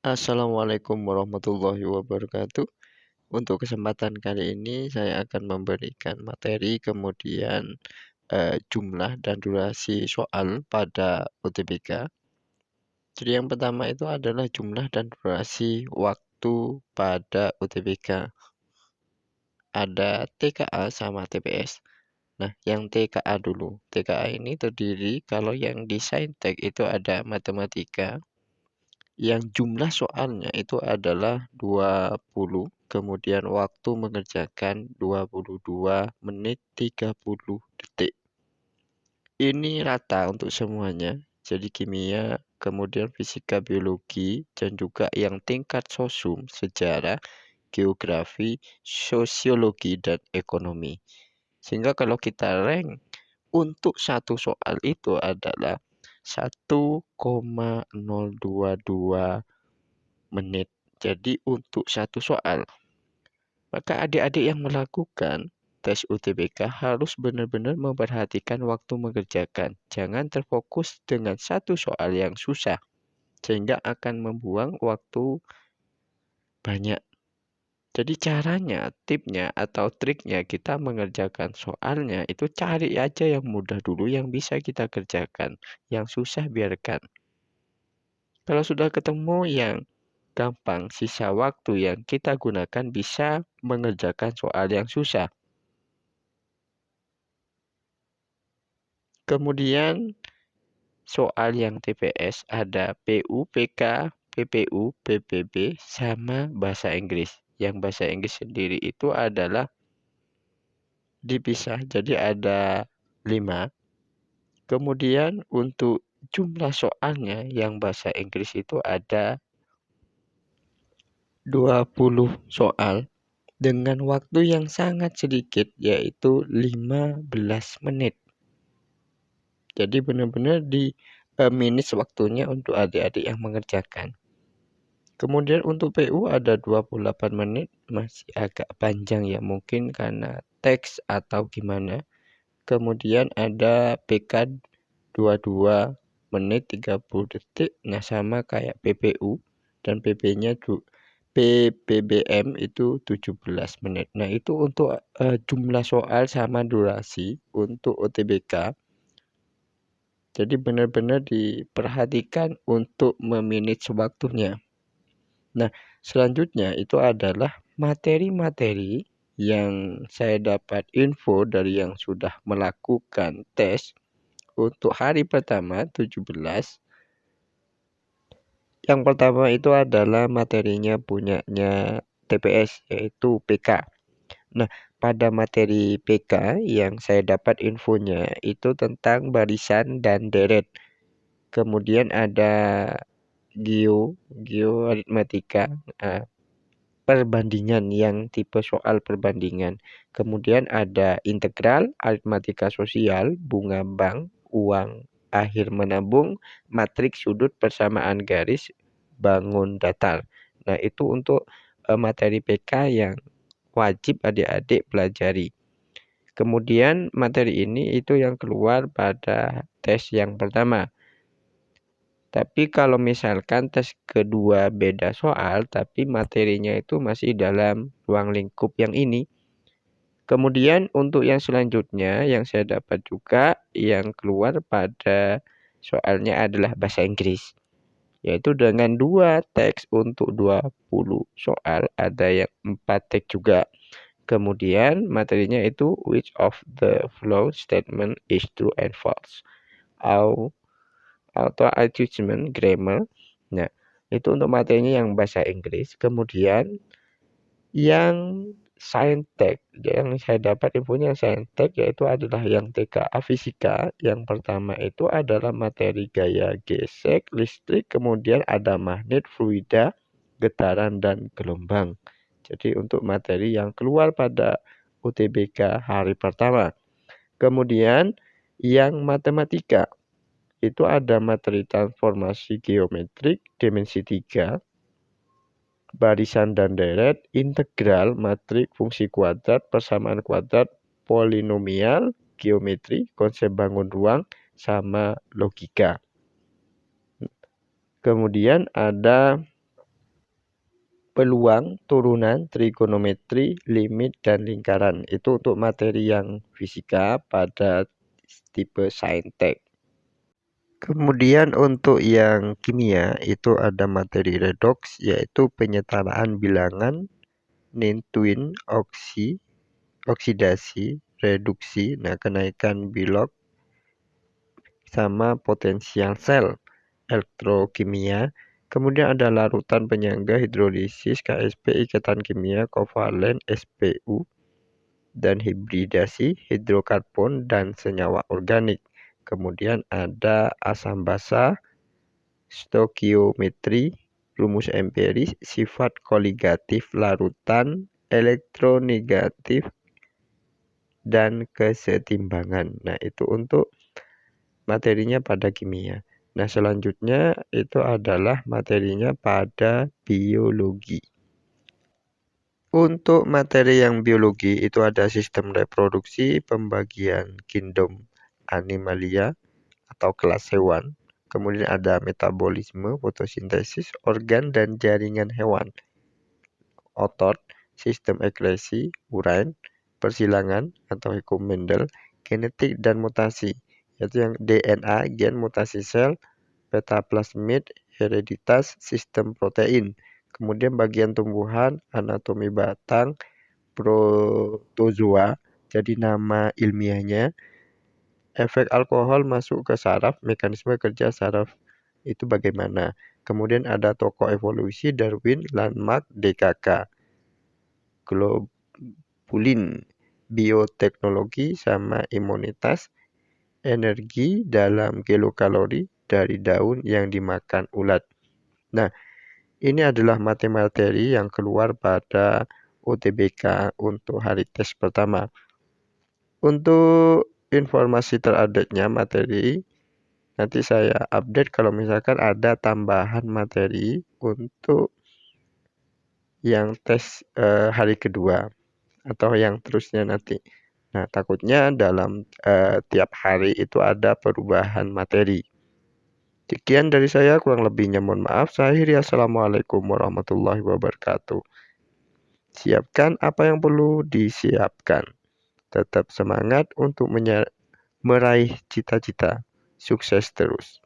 Assalamualaikum warahmatullahi wabarakatuh. Untuk kesempatan kali ini saya akan memberikan materi kemudian jumlah dan durasi soal pada UTBK. Jadi yang pertama itu adalah jumlah dan durasi waktu pada UTBK. Ada TKA sama TPS. Nah, yang TKA dulu. TKA ini terdiri kalau yang di Saintek itu ada matematika, yang jumlah soalnya itu adalah 20, kemudian waktu mengerjakan 22 menit 30 detik. Ini rata untuk semuanya. Jadi kimia, kemudian fisika, biologi, dan juga yang tingkat sosum, sejarah, geografi, sosiologi, dan ekonomi. Sehingga kalau kita rank untuk satu soal itu adalah 1,022 menit. Jadi untuk satu soal, maka adik-adik yang melakukan tes UTBK harus benar-benar memperhatikan waktu mengerjakan. Jangan terfokus dengan satu soal yang susah, sehingga akan membuang waktu banyak. Jadi caranya, tipnya atau triknya kita mengerjakan soalnya itu cari aja yang mudah dulu yang bisa kita kerjakan. Yang susah biarkan. Kalau sudah ketemu yang gampang, sisa waktu yang kita gunakan bisa mengerjakan soal yang susah. Kemudian soal yang TPS ada PU, PK, PPU, PPB, sama bahasa Inggris. Yang bahasa Inggris sendiri itu adalah dipisah, jadi ada 5. Kemudian untuk jumlah soalnya yang bahasa Inggris itu ada 20 soal dengan waktu yang sangat sedikit, yaitu 15 menit. Jadi benar-benar di minus waktunya untuk adik-adik yang mengerjakan. Kemudian untuk PU ada 28 menit, masih agak panjang ya, mungkin karena teks atau gimana. Kemudian ada PK 22 menit 30 detik, nah sama kayak PPU, dan PPBM itu 17 menit. Nah, itu untuk jumlah soal sama durasi untuk UTBK. Jadi benar-benar diperhatikan untuk memanage waktunya. Nah, selanjutnya itu adalah materi-materi yang saya dapat info dari yang sudah melakukan tes untuk hari pertama 17. Yang pertama itu adalah materinya punyanya TPS, yaitu PK. Nah, pada materi PK yang saya dapat infonya itu tentang barisan dan deret. Kemudian ada geoaritmatika, perbandingan yang tipe soal perbandingan. Kemudian ada integral, aritmatika sosial, bunga bank, uang akhir menabung, matriks sudut, persamaan garis, bangun datar. Nah, itu untuk materi PK yang wajib adik-adik pelajari. Kemudian materi ini itu yang keluar pada tes yang pertama. Tapi kalau misalkan tes kedua beda soal, tapi materinya itu masih dalam ruang lingkup yang ini. Kemudian untuk yang selanjutnya yang saya dapat juga yang keluar pada soalnya adalah bahasa Inggris. Yaitu dengan 2 teks untuk 20 soal, ada yang 4 teks juga. Kemudian materinya itu which of the flow statement is true and false. Atau adjustment grammar. Nah, itu untuk materinya yang bahasa Inggris. Kemudian yang saintek, yang saya dapat infonya yang saintek yaitu adalah yang TKA fisika. Yang pertama itu adalah materi gaya gesek, listrik, kemudian ada magnet, fluida, getaran, dan gelombang. Jadi untuk materi yang keluar pada UTBK hari pertama. Kemudian yang matematika itu ada materi transformasi geometrik, dimensi 3, barisan dan deret, integral, matrik, fungsi kuadrat, persamaan kuadrat, polinomial, geometri, konsep bangun ruang, sama logika. Kemudian ada peluang, turunan, trigonometri, limit, dan lingkaran. Itu untuk materi yang fisika pada tipe saintek. Kemudian untuk yang kimia itu ada materi redoks, yaitu penyetaraan bilangan, nintuin, oksidasi, reduksi, kenaikan Bilog, sama potensial sel. Elektrokimia, kemudian ada larutan penyangga, hidrolisis, KSP, ikatan kimia, kovalen, SPU, dan hibridasi, hidrokarbon, dan senyawa organik. Kemudian ada asam basa, stokiometri, rumus empiris, sifat koligatif larutan, elektronegatif, dan kesetimbangan. Nah, itu untuk materinya pada kimia. Nah, selanjutnya itu adalah materinya pada biologi. Untuk materi yang biologi itu ada sistem reproduksi, pembagian kingdom animalia atau kelas hewan. Kemudian ada metabolisme, fotosintesis, organ dan jaringan hewan. Otot, sistem ekskresi, urein, persilangan atau hukum Mendel, genetik dan mutasi, yaitu yang DNA, gen, mutasi sel, petaplasmid, hereditas, sistem protein. Kemudian bagian tumbuhan, anatomi batang, protozoa, jadi nama ilmiahnya. Efek alkohol masuk ke saraf, mekanisme kerja saraf itu bagaimana. Kemudian ada tokoh evolusi, Darwin, Lamarck, DKK. Globulin, bioteknologi sama imunitas, energi dalam kilokalori dari daun yang dimakan ulat. Nah, ini adalah materi yang keluar pada UTBK untuk hari tes pertama. Untuk informasi terupdate-nya materi, nanti saya update kalau misalkan ada tambahan materi untuk yang tes hari kedua atau yang terusnya nanti. Nah, takutnya dalam tiap hari itu ada perubahan materi. Sekian dari saya, kurang lebihnya mohon maaf. Saya akhiri, assalamualaikum warahmatullahi wabarakatuh. Siapkan apa yang perlu disiapkan. Tetap semangat untuk meraih cita-cita. Sukses terus.